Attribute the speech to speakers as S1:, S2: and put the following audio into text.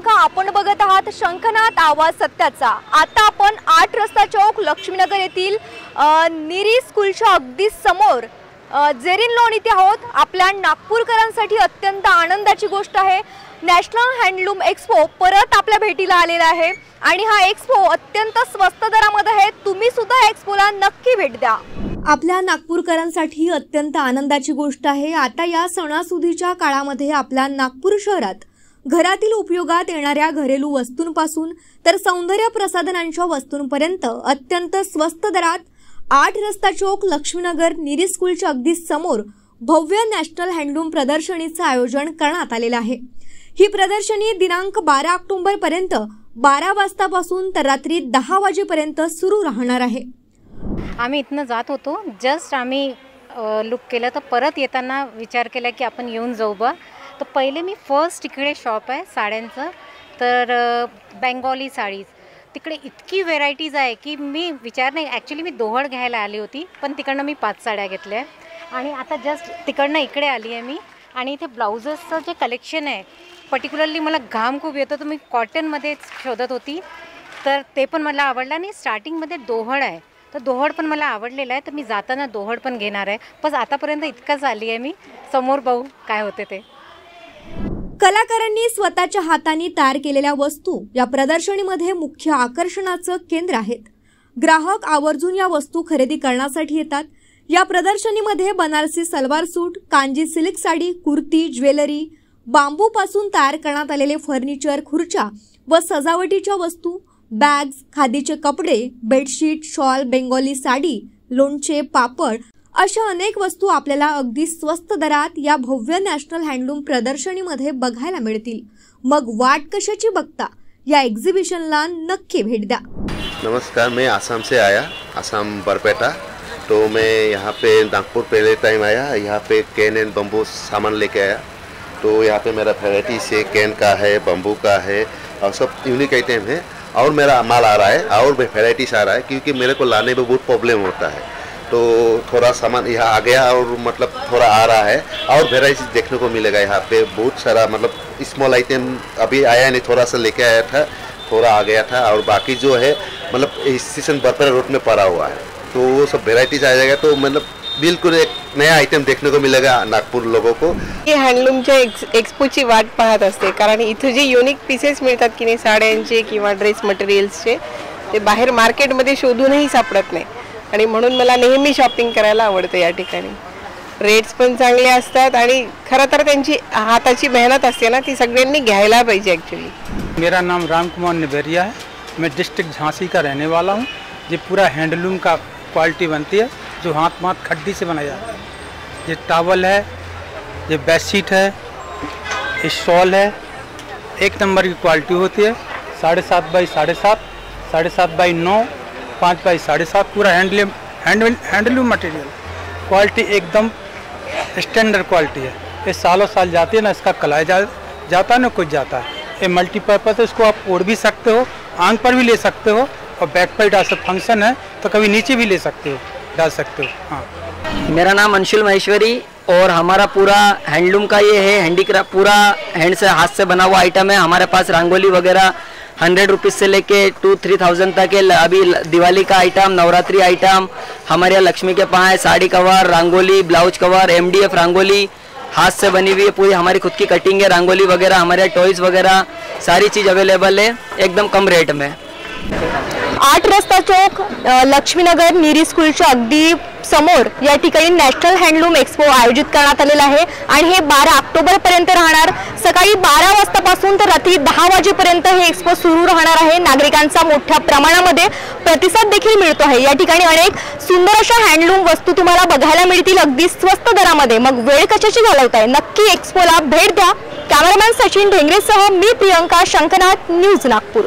S1: नमस्कार, आपण बघत आहात शंखनाद आवाज सत्याचा। आता आपण 8 रस्ता चौक लक्ष्मीनगर येथील निरी स्कूलच्या अगदी समोर जेरिन लॉन इथे आहोत। आपल्या नागपूरकरांसाठी अत्यंत आनंदाची गोष्ट आहे, नॅशनल हँडलूम एक्सपो परत आपल्या भेटीला आलेला आहे आणि हा एक्सपो अत्यंत स्वस्त दरामध्ये आहे। तुम्ही सुद्धा एक्सपोला नक्की भेट द्या। आपल्या नागपूरकरांसाठी अत्यंत आनंदाची गोष्ट आहे। आता या सणासुदीच्या काळामध्ये आपल्या नागपूर शहरात घरातील उपयोगात येणाऱ्या घरेलू वस्तूंपासून तर सौंदर्य प्रसाधनांच्या वस्तूंपर्यंत अत्यंत स्वस्त दरात 8 रस्ता चौक लक्ष्मीनगर निरी स्कूलच्या अगदी समोर भव्य नॅशनल हँडलूम प्रदर्शनीचे आयोजन करण्यात आलेले आहे। ही प्रदर्शनी दिनांक 12 ऑक्टोबर पर्यंत 12 वाजतापासून तर रात्री 10 वाजेपर्यंत सुरू राहणार आहे।
S2: आम्ही इथनं जात होतो, जस्ट आम्ही लुक केलं तर परत येताना विचार केला की आपण येऊन जाऊ बा। तर पहिले मी फर्स्ट इकडे शॉप आहे साड्यांचं, तर बेंगॉली साडीज तिकडे इतकी व्हेरायटीज आहे की मी विचार नाही, ॲक्च्युली मी दोहड घ्यायला आली होती पण तिकडनं मी 5 साड्या घेतल्या आणि आता जस्ट तिकडनं इकडे आली आहे मी। आणि इथे ब्लाउजेसचं जे कलेक्शन आहे, पर्टिक्युलरली मला घाम खूप येतो तर मी कॉटनमध्येच शोधत होती, तर ते पण मला आवडलं आणि स्टार्टिंगमध्ये दोहड आहे तर दोहड पण मला आवडलेलं आहे, तर मी जाताना दोहड पण घेणार आहे। बस आतापर्यंत इतकंच आली आहे मी, समोर बघू काय होते ते।
S1: कलाकारांनी स्वतःच्या हातांनी तयार केलेल्या वस्तू या प्रदर्शनीमध्ये मुख्य आकर्षणाचं केंद्र आहेत। ग्राहक आवर्जून या वस्तू खरेदी करण्यासाठी येतात। या प्रदर्शनीमध्ये बनारसी सलवार सूट, कांजी सिल्क साडी, कुर्ती, ज्वेलरी, बांबूपासून तयार करण्यात आलेले फर्निचर, खुर्च्या व सजावटीच्या वस्तू, बॅग्स, खादीचे कपडे, बेडशीट, शॉल, बेंगॉली साडी, लोणचे, पापड अशा अनेक वस्तू आपल्याला अगदी स्वस्त दरात या भव्य नॅशनल हँडलूम प्रदर्शनीमध्ये बघायला मिळतील। मग वाट कशाची बघता, या एक्झिबिशनला नक्की भेट द्या।
S3: नमस्कार, मैं आसाम से आया, आसाम बरपेटा। तो मैं यहाँ पे नागपुर पहले टाइम आया, यहाँ पे कैन एंड बम्बू सामान लेके आया। तो यहाँ पे मेरा वैरायटी से कैन का है, बम्बू का है और सब यूनिक आइटम है और मेरा माल आ रहा है और वैराइटीज आ रहा है क्योंकि मेरे को लाने में बहुत प्रॉब्लम होता है। तो थोड़ा सामान यहाँ आ गया और मतलब थोड़ा आ रहा है और वेराइटीज देखने को मिलेगा। यहाँ पे बहुत सारा मतलब स्मॉल आइटम अभी आया नहीं, थोड़ा सा लेके आया था, थोड़ा आ गया था और बाकी जो है मतलब स्टेशन बरपेटा रोड में पड़ा हुआ है, तो वो सब वेराइटीज आ जाएगा। तो मतलब बिल्कुल एक नया आइटम देखने को मिलेगा नागपूर लोगों को।
S4: हे हँडलूमच्या एक्सपोची वाट पाहत असते, कारण इथे जे युनिक पीसेस मिळतात की नाही साड्यांचे किंवा ड्रेस मटेरियल्सचे, ते बाहेर मार्केटमध्ये शोधूनही सापडत नाही आणि म्हणून मला नेहमी शॉपिंग करायला आवडतं। या ठिकाणी रेट्स पण चांगले असतात आणि खरं तर त्यांची हाताची मेहनत असते ना, ती सगळ्यांनी घ्यायला पाहिजे एक्चुअली।
S5: मेरा नाम राम कुमार निवेरिया है, मैं डिस्ट्रिक्ट झांसी का रहने वाला हूँ। ये पूरा हैंडलूम का क्वालिटी बनती है जो हाथ माथ खड्डी से बनाया जाता है। ये टावल है, ये बेडशीट है, ये शॉल है, एक नंबर की क्वालिटी होती है। 7.5 बाई 7.5, 7.5 बाई 9, 5 बाई 7.5, पूरा हैंडलूम मटेरियल क्वालिटी एकदम स्टैंडर्ड क्वालिटी है। ये सालों साल जाती है ना, इसका कलाई जाता है ना कुछ जाता है। ये मल्टीपर्पज़ है, इसको आप ओढ़ भी सकते हो, आंख पर भी ले सकते हो और बैक पर डाल सकते। फंक्शन है तो कभी नीचे भी ले सकते हो, डाल सकते हो। हाँ,
S6: मेरा नाम अंशुल महेश्वरी और हमारा पूरा हैंडलूम का ये है, हैंडीक्राफ्ट पूरा हैंड से हाथ से बना हुआ आइटम है। हमारे पास रंगोली वगैरह 100 रुपीज़ से लेके 2-3,000 तक है। अभी दिवाली का आइटम, नवरात्रि आइटम, हमारे यहाँ लक्ष्मी के पास है, sari cover, rangoli, blouse cover, MDF rangoli हाथ से बनी हुई है, पूरी हमारी खुद की कटिंग है, रंगोली वगैरह, हमारे यहाँ टॉयज़ वगैरह सारी चीज़ अवेलेबल है एकदम कम रेट में।
S1: 8 रस्ता चौक लक्ष्मीनगर निरी स्कूलच्या अगदी समोर या ठिकाणी नॅशनल हँडलूम एक्सपो आयोजित करण्यात आलेला आहे आणि हे 12 ऑक्टोबर पर्यंत राहणार। सकाळी 12 वाजतापासून तर रात्री 10 वाजेपर्यंत हे एक्सपो सुरू राहणार आहे। नागरिकांचा मोठ्या प्रमाणामध्ये प्रतिसाद देखील मिळतो आहे। या ठिकाणी अनेक सुंदर अशा हँडलूम वस्तू तुम्हाला बघायला मिळतील अगदी स्वस्त दरामध्ये। मग वेळ कशाची घालवताय, नक्की एक्सपोला भेट द्या। कॅमेरामॅन सचिन ढेंगरेसह मी प्रियंका, शंखनाद, न्यूज नागपूर।